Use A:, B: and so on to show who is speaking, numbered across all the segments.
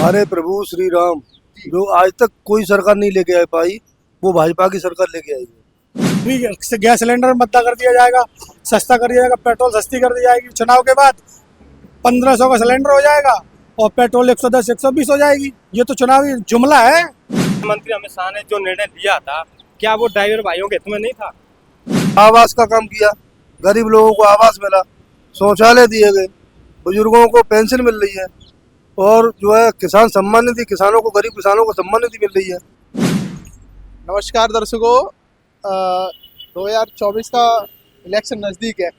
A: हमारे प्रभु श्री राम जो आज तक कोई सरकार नहीं लेके आ पाई, वो भाजपा की सरकार लेके आई है।
B: भी गैस सिलेंडर मद्दा कर दिया जाएगा, सस्ता कर दिया जाएगा, पेट्रोल सस्ती कर दी जाएगी। चुनाव के बाद 1500 का सिलेंडर हो जाएगा और पेट्रोल 110 120 हो जाएगी। ये तो चुनावी जुमला है।
C: मंत्री अमित शाह ने जो निर्णय लिया था, क्या वो ड्राइवर भाइयों के हित में नहीं था?
A: आवास का काम किया, गरीब लोगों को आवास मिला, शौचालय दिए गए, बुजुर्गों को पेंशन मिल रही है, और जो है किसान सम्मान निधि, किसानों को, गरीब किसानों को सम्मान निधि मिल रही है।
D: नमस्कार दर्शकों, 2024 का इलेक्शन नज़दीक है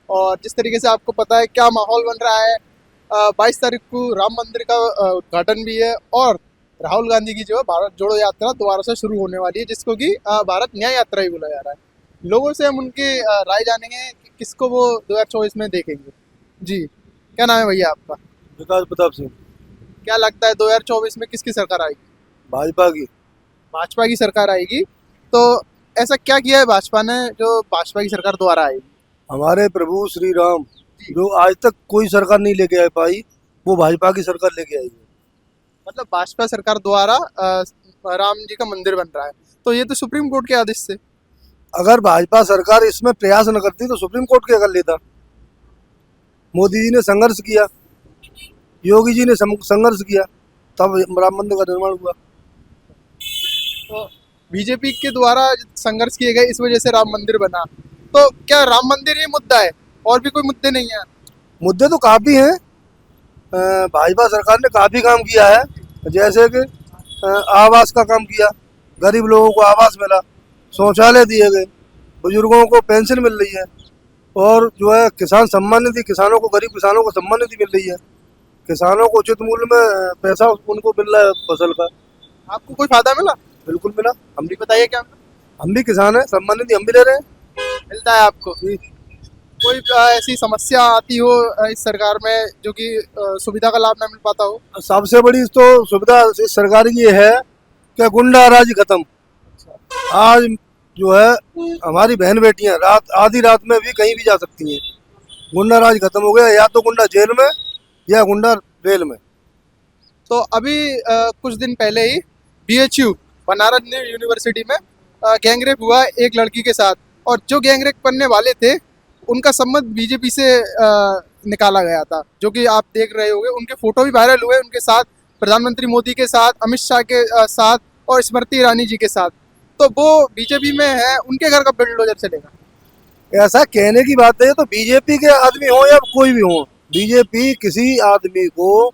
D: और जिस तरीके से आपको पता है क्या माहौल बन रहा है। 22 तारीख को राम मंदिर का उद्घाटन भी है और राहुल गांधी की जो है भारत जोड़ो यात्रा दोबारा से शुरू होने वाली है, जिसको कि भारत न्याय यात्रा ही बोला जा रहा है। लोगों से हम उनकी राय जानेंगे कि किसको वो 2024 में देखेंगे। जी, क्या नाम है भैया आपका?
A: विकास प्रताप सिंह।
D: क्या लगता है 2024 में किसकी सरकार आएगी?
A: भाजपा की।
D: भाजपा की सरकार आएगी। तो ऐसा क्या किया है भाजपा ने जो भाजपा की सरकार द्वारा आएगी?
A: हमारे प्रभु श्री राम जो आज तक कोई सरकार नहीं लेके आ पाई, वो भाजपा की सरकार लेके आई है।
D: मतलब भाजपा सरकार द्वारा राम जी का मंदिर बन रहा है, तो ये तो सुप्रीम कोर्ट के आदेश से।
A: अगर भाजपा सरकार इसमें प्रयास न करती तो सुप्रीम कोर्ट क्या कर लेता। मोदी जी ने संघर्ष किया, योगी जी ने संघर्ष किया, तब राम मंदिर का निर्माण हुआ।
D: तो बीजेपी के द्वारा संघर्ष किए गए, इस वजह से राम मंदिर बना। तो क्या राम मंदिर ही मुद्दा है और भी कोई मुद्दे नहीं है?
A: मुद्दे तो काफ़ी हैं। भाजपा सरकार ने काफ़ी काम किया है, जैसे कि आवास का काम किया, गरीब लोगों को आवास मिला, शौचालय दिए गए, बुजुर्गों को पेंशन मिल रही है, और जो है किसान सम्मान निधि, किसानों को, गरीब किसानों को सम्मान निधि मिल रही है। किसानों को उचित मूल्य में पैसा उनको मिल रहा है फसल का।
D: आपको कोई फायदा मिला?
A: बिल्कुल मिला। हम भी
D: बताइए क्या
A: हम भी किसान हैं, सम्मान निधि हम भी ले रहे हैं।
D: मिलता है आपको? कोई ऐसी समस्या आती हो इस सरकार में जो कि सुविधा का लाभ ना मिल पाता हो?
A: सबसे बड़ी तो सुविधा इस सरकार की ये है कि गुंडा राज खत्म। आज जो है हमारी बहन बेटियां रात, आधी रात में भी कहीं भी जा सकती हैं। गुंडा राज खत्म हो गया, या तो गुंडा जेल में या गुंडा रेल में।
D: तो अभी कुछ दिन पहले ही BHU बनारस यूनिवर्सिटी में गैंगरेप हुआ एक लड़की के साथ, और जो गैंगरेप करने वाले थे उनका संबंध बीजेपी से निकाला गया था, जो कि आप देख रहे होंगे। उनके फोटो भी वायरल हुए, उनके साथ प्रधानमंत्री मोदी के साथ, अमित शाह के साथ और स्मृति ईरानी जी के साथ। तो वो बीजेपी में है, उनके घर का बुलडोजर चलेगा?
A: ऐसा कहने की बात है, तो बीजेपी के आदमी हो या कोई भी हो, बीजेपी किसी आदमी को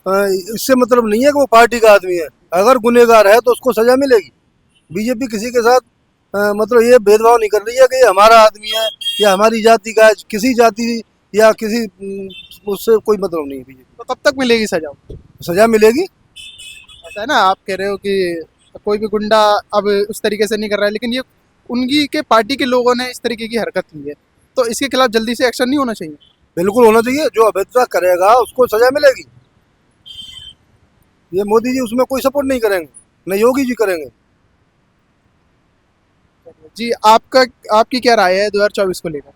A: इससे मतलब नहीं है कि वो पार्टी का आदमी है। अगर गुनहगार है तो उसको सजा मिलेगी। बीजेपी किसी के साथ मतलब ये भेदभाव नहीं कर रही है कि ये हमारा आदमी है या हमारी जाति का है। किसी जाति या किसी उससे कोई मतलब नहीं है बीजेपी।
D: तो कब तक मिलेगी सजा?
A: सजा मिलेगी।
D: ऐसा है ना, आप कह रहे हो कि कोई भी गुंडा अब उस तरीके से नहीं कर रहा है, लेकिन ये उनकी के पार्टी के लोगों ने इस तरीके की हरकत की है, तो इसके खिलाफ जल्दी से एक्शन नहीं होना चाहिए?
A: बिल्कुल होना चाहिए। जो अभद्रता करेगा उसको सजा मिलेगी। ये मोदी जी उसमें कोई सपोर्ट नहीं करेंगे, न योगी जी करेंगे।
D: जी, आपकी क्या राय है 2024 को लेकर?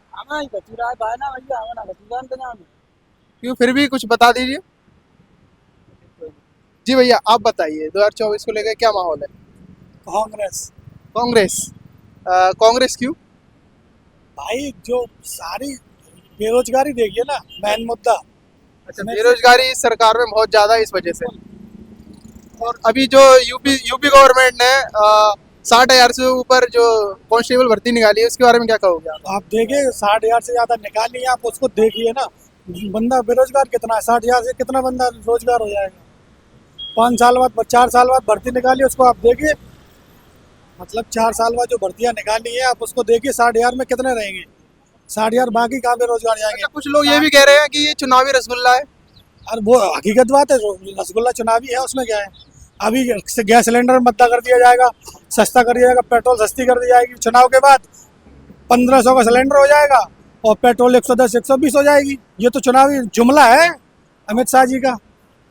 D: क्यों, फिर भी कुछ बता दीजिए। जी भैया, आप बताइए 2024 को लेकर क्या माहौल है?
B: कांग्रेस।
D: कांग्रेस? कांग्रेस क्यों?
B: भाई जो सारी बेरोजगारी देखिए ना, मेन मुद्दा।
D: अच्छा, बेरोजगारी इस सरकार में बहुत ज्यादा है, इस वजह से। और अभी जो यूपी गवर्नमेंट ने 60,000 से ऊपर जो कांस्टेबल भर्ती निकाली है, उसके बारे में क्या कहोगे आप?
B: आप देखिए 60,000 से ज्यादा निकाली है, आप उसको देखिए ना। बंदा बेरोजगार कितना है? 60,000 से कितना बंदा रोजगार हो जाएगा? 5 साल बाद, 4 साल बाद भर्ती निकाली, उसको आप देखिए। मतलब 4 साल बाद जो भर्तियां निकाली है, आप उसको देखिए 60,000 में कितने रहेंगे? 60,000 बाकी कहाँ बेरोजगार जाएंगे?
D: अच्छा, कुछ लोग ये भी कह रहे हैं कि ये चुनावी रसगुल्ला है।
B: और वो हकीकत बात है, रसगुल्ला चुनावी है, उसमें क्या है? अभी गैस सिलेंडर मद्दा कर दिया जाएगा, सस्ता कर दिया जाएगा, पेट्रोल सस्ती कर दी जाएगी। चुनाव के बाद 1500 का सिलेंडर हो जाएगा और पेट्रोल 110 120 हो जाएगी। ये तो चुनावी जुमला है अमित शाह जी का।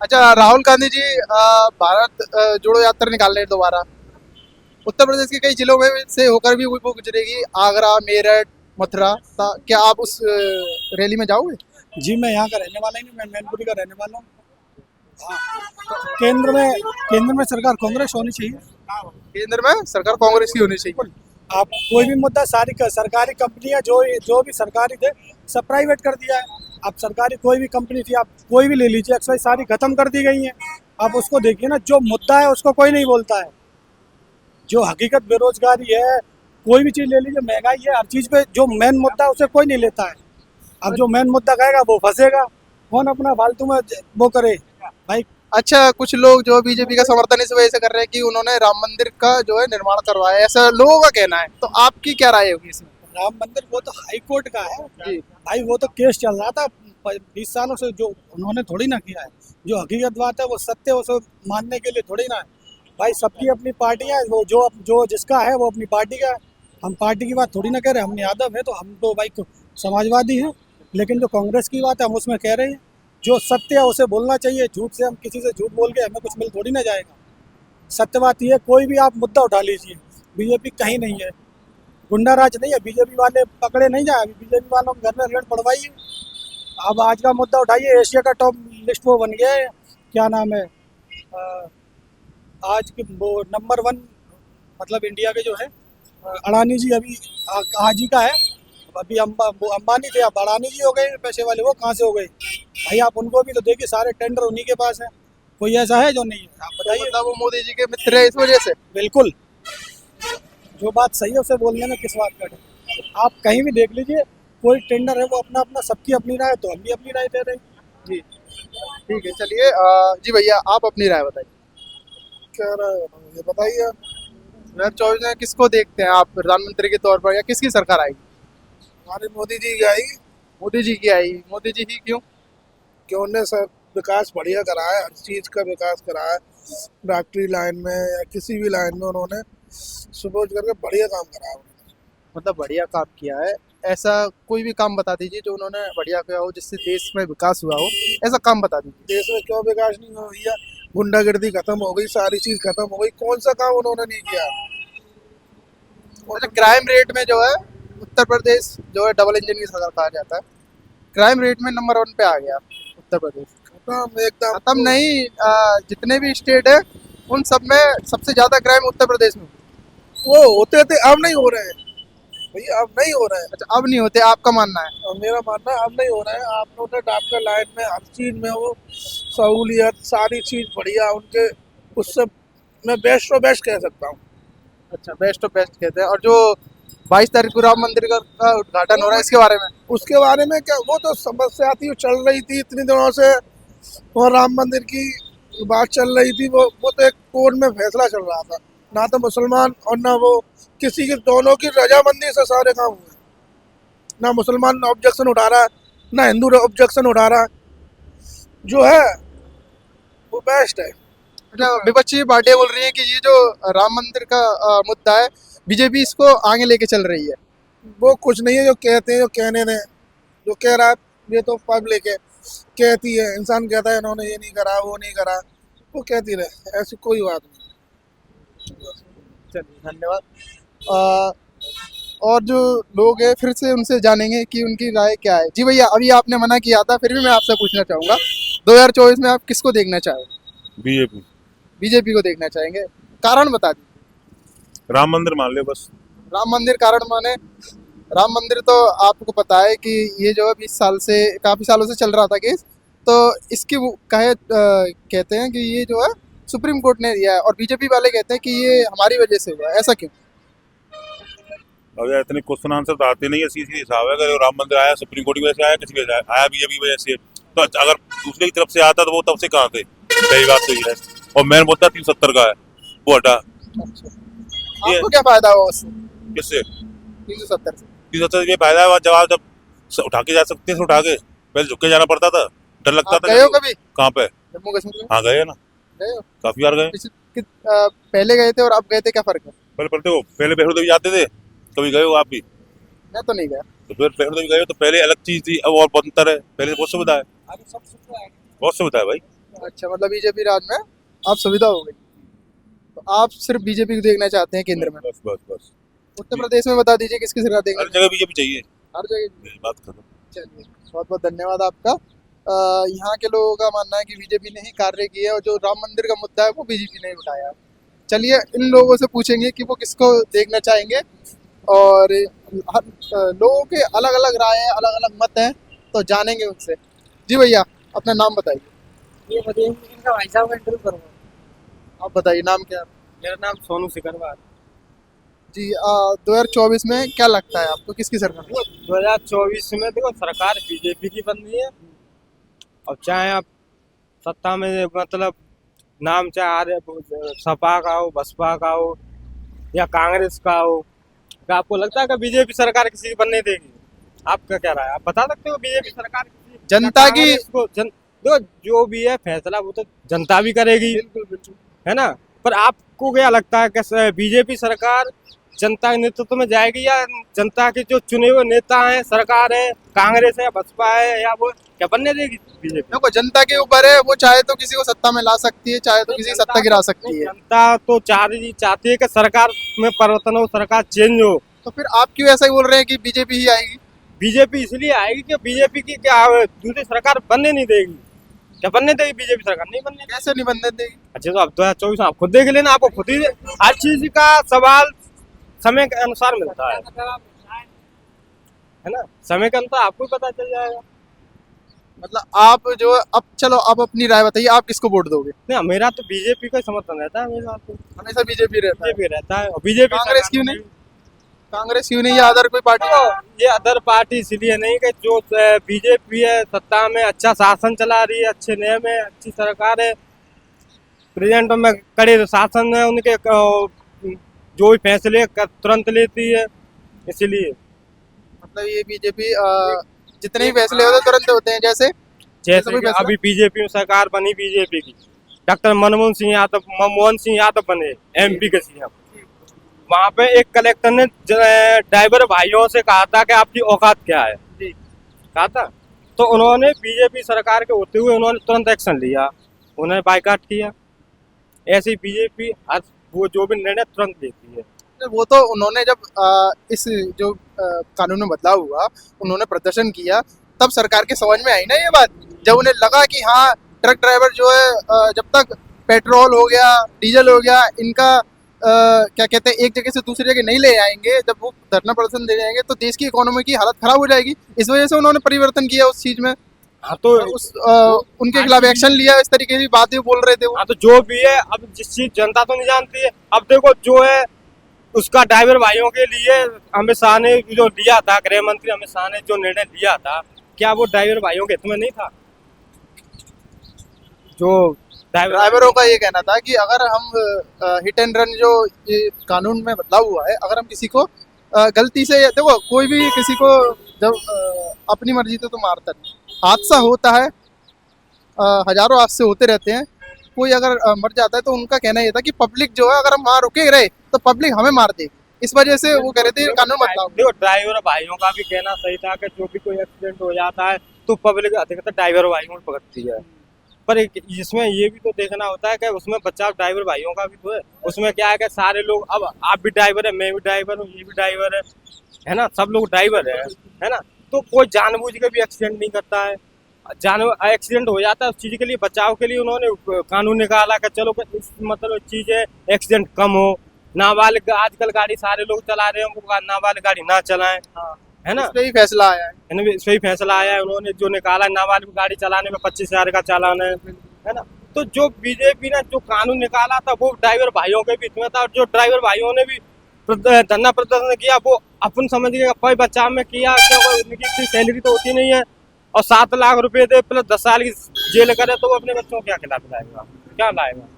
D: अच्छा, राहुल गांधी जी भारत जोड़ो यात्रा निकाल रहे हैं दोबारा। उत्तर प्रदेश के कई जिलों में से होकर भी वो गुजरेगी, आगरा, मेरठ, मथुरा। क्या आप उस रैली में जाओगे?
B: जी, मैं यहाँ का रहने वाला ही नहीं, मैं मैनपुरी का रहने वाला हूँ।
D: हाँ।
B: केंद्र में सरकार कांग्रेस होनी चाहिए।
D: केंद्र में सरकार कांग्रेस की होनी चाहिए।
B: आप कोई भी मुद्दा सारी सरकारी कंपनियां जो भी सरकारी थे सब प्राइवेट कर दिया है। आप सरकारी कोई भी कंपनी थी, आप कोई भी ले लीजिए, अक्सर सारी खत्म कर दी गई हैं। आप उसको देखिए ना, जो मुद्दा है उसको कोई नहीं बोलता है। जो हकीकत बेरोजगारी है, कोई भी चीज ले लीजिए, महंगाई है, हर चीज पे जो मेन मुद्दा है उसे कोई नहीं लेता है। अब जो मेन मुद्दा कहेगा वो फंसेगा, कौन अपना फालतू में वो करे भाई।
D: अच्छा, कुछ लोग जो बीजेपी का समर्थन इस वजह से कर रहे हैं कि उन्होंने राम मंदिर का जो है निर्माण करवाया है, ऐसा लोगों का कहना है। तो आपकी क्या राय होगी इसमें?
B: राम मंदिर वो तो हाई कोर्ट का है
D: जी।
B: भाई, वो तो केस चल रहा था 20 सालों से, जो उन्होंने थोड़ी ना किया है। जो हकीकत बात है वो सत्य है, उसे मानने के लिए थोड़ी ना है भाई। सबकी अपनी पार्टियां है, वो जो जिसका है वो अपनी पार्टी का है। हम पार्टी की बात थोड़ी ना कह रहे, हम यादव है तो हम तो भाई समाजवादी हैं। लेकिन जो कांग्रेस की बात है हम उसमें कह रहे हैं, जो सत्य है उसे बोलना चाहिए। झूठ से हम किसी से झूठ बोल के हमें कुछ मिल थोड़ी ना जाएगा। सत्य बात ये है, कोई भी आप मुद्दा उठा लीजिए, बीजेपी कहीं नहीं है, गुंडा राज नहीं है। बीजेपी वाले पकड़े नहीं जाए, बीजेपी वालों के घर में रेड पड़वाइए। अब आज का मुद्दा उठाइए, एशिया का टॉप लिस्ट वो बन गया है, क्या नाम है आज के वो नंबर 1, मतलब इंडिया के जो है अडानी जी अभी आज ही का है। अभी वो अंबानी थे, अब अडानी जी हो गए पैसे वाले, वो कहाँ से हो गए भाई? आप उनको भी तो देखिए, सारे टेंडर उन्हीं के पास है। कोई ऐसा है जो नहीं है? आप बताइए।
D: मतलब वो मोदी जी के मित्र है इस वजह से?
B: बिल्कुल, जो बात सही है उसे बोलने में किस बात का डर? आप कहीं भी देख लीजिए, कोई टेंडर है वो अपना अपना, सबकी अपनी राय, तो हम भी अपनी राय दे रहे हैं।
D: जी, ठीक है। चलिए जी भैया, आप अपनी राय बताइए।
A: क्या राय है ये बताइए।
D: 2024 में किसको देखते हैं आप प्रधानमंत्री के तौर पर, या किसकी सरकार आएगी?
A: हमारे मोदी जी की आएगी।
D: मोदी जी की आएगी। मोदी जी ही क्यों?
A: कि उनने सब विकास बढ़िया करा है, हर चीज़ का विकास करा है। डॉक्टरी लाइन में या किसी भी लाइन में उन्होंने सुबह करके बढ़िया काम करा है।
D: मतलब बढ़िया काम किया है। ऐसा कोई भी काम बता दीजिए जो उन्होंने बढ़िया किया हो, जिससे देश में विकास हुआ हो, ऐसा काम बता दीजिए।
A: देश में क्यों विकास नहीं हो भैया? गुंडागर्दी खत्म हो गई, सारी चीज खत्म हो गई। कौन सा काम उन्होंने नहीं किया?
D: अच्छा, क्राइम रेट में जो है उत्तर प्रदेश जो है डबल इंजन की सरकार कहा जाता है, क्राइम रेट में नंबर 1 पे आ गया उत्तर प्रदेश।
A: खत्म एकदम।
D: खत्म नहीं, जितने भी स्टेट है उन सब में सबसे ज्यादा क्राइम उत्तर प्रदेश में।
A: वो होते थे, अब नहीं हो रहे हैं भैया, अब नहीं हो रहे हैं।
D: अच्छा, अब नहीं होते, आपका मानना है?
A: और मेरा मानना है अब नहीं हो रहा है। आप लोग डॉक्टर लाइन में हर चीज में वो सहूलियत, सारी चीज बढ़िया उनके, उससे मैं बेस्ट और बेस्ट कह सकता हूँ।
D: अच्छा, बेस्ट ऑफ बेस्ट कहते हैं। और जो 22 तारीख को राम मंदिर का उद्घाटन हो रहा है, इसके बारे में?
A: उसके बारे में क्या, वो तो समस्या थी, वो चल रही थी इतनी दिनों से। और राम मंदिर की बात चल रही थी, वो तो एक कोर्ट में फैसला चल रहा था। ना तो मुसलमान और ना वो किसी की, दोनों की रजामंदी से सारे काम हुए। ना मुसलमान ऑब्जेक्शन उठा रहा है, ना हिंदू ऑब्जेक्शन उठा रहा है। जो है वो बेस्ट है।
D: मतलब विपक्षी पार्टियां बोल रही हैं कि ये जो राम मंदिर का मुद्दा है, बीजेपी इसको आगे लेके चल रही है।
A: वो कुछ नहीं है जो कहते हैं, जो कहने दें। जो कह रहा है ये तो पब्लिक है, कहती है। इंसान कहता है इन्होंने ये नहीं करा, वो नहीं करा, वो कहती रहे, ऐसी कोई बात नहीं।
D: चलिए, धन्यवाद। और जो लोग हैं फिर से उनसे जानेंगे कि उनकी राय क्या है। जी भैया, अभी आपने मना किया था, फिर भी मैं आपसे पूछना चाहूँगा, 2024 में आप किसको देखना चाहोगे?
E: बीजेपी।
D: बीजेपी को देखना चाहेंगे, कारण बता दीजिए।
E: राम मंदिर मान ले बस।
D: राम मंदिर कारण माने? राम मंदिर तो आपको पता है कि ये जो है 20 साल से, काफ़ी सालों से चल रहा था केस, तो इसकी कहते हैं कि ये जो है सुप्रीम कोर्ट ने दिया है, और बीजेपी वाले कहते हैं कि ये हमारी वजह से हुआ है। ऐसा क्यों?
E: अब यार इतने क्वेश्चन आंसर तो आते नहीं है, सीधी हिसाब है। अगर राम मंदिर आया सुप्रीम कोर्ट की वजह से आया, किसी वजह से आया, बीजेपी की वजह से। तो अगर दूसरे की तरफ से आता तो वो तब से कहाँ थे? सही बात तो ये है। और मेन मुद्दा 370 का है, वो हटा।
D: अच्छा, आपको क्या फायदा हुआ उससे?
E: किससे?
D: 370 से?
E: 370 ये फायदा है, जब आप जब उठा के जा सकते हैं उठा के, पहले झुक के जाना पड़ता था, डर लगता
D: आप
E: था।
D: गए हो कभी
E: कहाँ पे?
D: जम्मू कश्मीर में?
E: हाँ गए ना,
D: गए हो?
E: काफी बार गए।
D: पहले गए थे और अब गए थे, क्या फर्क है?
E: पहले वैष्णो देवी जाते थे, कभी गए हो आप भी?
D: मैं तो नहीं गया।
E: तो फिर वैष्णो देवी गए तो पहले अलग चीज थी, अब और बदतर है। पहले बहुत सुविधा है, बहुत सुविधा है भाई।
D: अच्छा, मतलब बीजेपी राज में आप सुविधा हो गई, तो आप सिर्फ बीजेपी को देखना चाहते हैं केंद्र में?
E: बस बस बस।
D: उत्तर प्रदेश में बता दीजिए किसकी सरकार
E: हर
D: देंगे?
E: जगह बीजेपी चाहिए,
D: हर जगह।
E: यही बात खत्म।
D: चलिए, बहुत बहुत धन्यवाद आपका। यहाँ के लोगों का मानना है कि बीजेपी ने ही कार्य किए और जो राम मंदिर का मुद्दा है वो बीजेपी ने ही उठाया। चलिए इन लोगों से पूछेंगे कि वो किसको देखना चाहेंगे, और लोगों के अलग अलग राय है, अलग अलग मत हैं, तो जानेंगे उनसे। जी भैया, अपना नाम बताइए।
B: ये बताइए इनका भाई साहब का इंटरव्यू करूँगा।
D: आप बताइए, नाम क्या है?
C: मेरा नाम सोनू सिकरवार।
D: जी 2024 में क्या लगता है आपको, किसकी सरकार है?
C: 2024 में देखो सरकार बीजेपी की बन रही है। अब चाहे आप सत्ता में मतलब नाम चाहे सपा का हो, बसपा का हो या कांग्रेस का हो, क्या आपको लगता है कि बीजेपी सरकार किसी की बनने देगी? आपका क्या राय है? आप बता सकते हो बीजेपी सरकार
D: जनता की
C: देखो जो भी है फैसला वो तो जनता भी करेगी, है ना। पर आपको क्या लगता है कि बीजेपी सरकार जनता के नेतृत्व में जाएगी या जनता के जो चुने हुए नेता हैं, सरकार है, कांग्रेस है या बसपा है, या वो क्या बनने देगी बीजेपी?
D: देखो जनता के ऊपर है, वो चाहे तो किसी को सत्ता में ला सकती है, चाहे तो किसी की सत्ता गिरा सकती है।
C: जनता तो चाहती है कि सरकार में परिवर्तन हो, सरकार चेंज हो।
D: तो फिर आप क्यों ऐसा ही बोल रहे हैं कि बीजेपी ही आएगी?
C: बीजेपी इसलिए आएगी कि बीजेपी की क्या दूसरी सरकार बनने नहीं देगी। क्या बनने देगी बीजेपी सरकार? नहीं बनने देगी।
D: कैसे नहीं बनने देगी?
C: अच्छा तो अब 2024 आप खुद देख लेना, आपको खुद ही हर चीज का सवाल समय के अनुसार मिलता है ना। समय के अनुसार आपको पता चल जाएगा।
D: मतलब आप जो अब चलो आप अपनी राय बताइए, आप किसको वोट दोगे?
C: नहीं मेरा तो बीजेपी का समर्थन रहता है, मेरा तो
D: हमेशा बीजेपी रहता है।
C: बीजेपी रहता है। और बीजेपी
D: कांग्रेस क्यों नहीं? कांग्रेस क्यों नहीं या अदर कोई पार्टी?
C: ये अदर पार्टी इसलिए नहीं कि जो बीजेपी है सत्ता में अच्छा शासन चला रही है, अच्छे नियम है, अच्छी सरकार है, प्रेजेंट में कड़े शासन है, उनके जो भी फैसले तुरंत लेती है, इसलिए
D: मतलब ये बीजेपी जितने भी फैसले होते हैं तुरंत होते हैं। जैसे
C: जैसे
D: कोई
C: कि
D: फैसला?
C: अभी बीजेपी में सरकार बनी बीजेपी की, डॉक्टर मनमोहन सिंह यादव बने एमपी के सीएम। वहाँ पे एक कलेक्टर ने ड्राइवर भाइयों से कहा था कि आपकी औकात क्या है, कहा था। तो उन्होंने बीजेपी सरकार के होते हुए उन्होंने तुरंत एक्शन लिया, उन्होंने बाइकाट किया। ऐसी बीजेपी वो जो भी निर्णय तुरंत लेती है।
D: वो तो उन्होंने जब इस जो कानून में बदलाव हुआ, उन्होंने प्रदर्शन किया, तब सरकार के समझ में आई ना ये बात। जब उन्हें लगा कि हाँ ट्रक ड्राइवर जो है जब तक पेट्रोल हो गया, डीजल हो गया, इनका क्या कहते हैं एक जगह से दूसरी जगह नहीं ले आएंगे, जब वो धरना प्रदर्शन दे जाएंगे तो देश की इकोनॉमी की हालत खराब हो जाएगी। इस वजह से उन्होंने परिवर्तन किया उस चीज में।
C: हाँ तो
D: उनके खिलाफ एक्शन लिया, इस तरीके की बातें बोल रहे थे वो।
C: हाँ तो जो भी है, अब जिस चीज जनता तो नहीं जानती है। अब देखो जो है उसका ड्राइवर भाइयों के लिए अमित शाह ने जो लिया था, गृह मंत्री अमित शाह ने जो निर्णय लिया था, क्या वो ड्राइवर भाइयों के हित में नहीं था? जो
D: ड्राइवरों का ये कहना था कि अगर हम हिट एंड रन जो ये कानून में बदलाव हुआ है, अगर हम किसी को गलती से, देखो कोई भी किसी को जब अपनी मर्जी से तो मारता नहीं, हादसा होता है, हजारों हादसे होते रहते हैं, कोई अगर मर जाता है तो उनका कहना ये था कि पब्लिक जो है अगर हम वहाँ रुके रहे तो पब्लिक हमें मार देगी। इस वजह से वो कह रहे थे कानून बदलाव।
C: देखो ड्राइवर भाइयों का भी कहना सही था कि जो भी कोई एक्सीडेंट हो जाता है तो पब्लिक अधिकतर ड्राइवर भाइयों को पकड़ती है। पर इसमें ये भी तो देखना होता है कि उसमें बचाव ड्राइवर भाइयों का भी तो है। उसमें क्या है कि सारे लोग, अब आप भी ड्राइवर है, मैं भी ड्राइवर हूँ, ये भी ड्राइवर है ना, सब लोग ड्राइवर है ना। तो कोई जानबूझ के भी एक्सीडेंट नहीं करता है। एक्सीडेंट हो जाता है, उस चीज के लिए बचाव के लिए उन्होंने कानून निकाला कि चलो इस मतलब चीज है एक्सीडेंट कम हो। नाबालिग आजकल गाड़ी सारे लोग चला रहे हैं, वो नाबालिग गाड़ी ना चलाएं, है ना।
D: इस पे ही फैसला आया है।
C: इस पे ही फैसला आया है, उन्होंने जो निकाला नाबालिग गाड़ी चलाने में 25,000 का चालान है ना। तो जो बीजेपी ने जो कानून निकाला था वो ड्राइवर भाइयों के भी हित में था, और जो ड्राइवर भाइयों ने भी धरना प्रदर्शन किया वो अपन समझ के कोई बचाव में किया, क्योंकि उनकी इतनी सैलरी तो होती नहीं है, और 7 लाख रुपए दे प्लस 10 साल की जेल करे तो वो अपने बच्चों को क्या खिलाएगा, क्या लाएगा।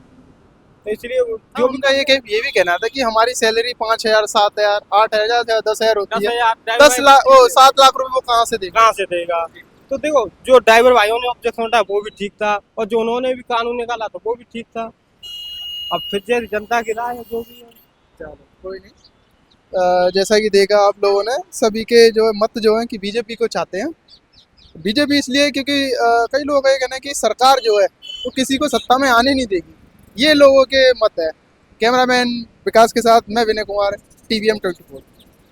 C: तो इसलिए
D: जो उनका ये भी कहना था कि हमारी सैलरी 5,000, 7,000, 8,000, 10,000 होती है, 10 लाख 7 लाख रुपए वो कहाँ से देगा?
C: तो देखो जो ड्राइवर भाइयों ने ऑब्जेक्शन उठाया वो भी ठीक था, और जो उन्होंने भी कानून निकाला था वो भी ठीक था। अब फिर जनता की राय है जो भी है।
D: चलो कोई नहीं। जैसा कि देखा आप लोगों ने, सभी के जो मत जो है कि बीजेपी को चाहते हैं। बीजेपी इसलिए क्योंकि कई लोगों का ये कहना है कि सरकार जो है वो किसी को सत्ता में आने नहीं देगी, ये लोगों के मत है। कैमरामैन विकास के साथ मैं विनय कुमार, TVM 24।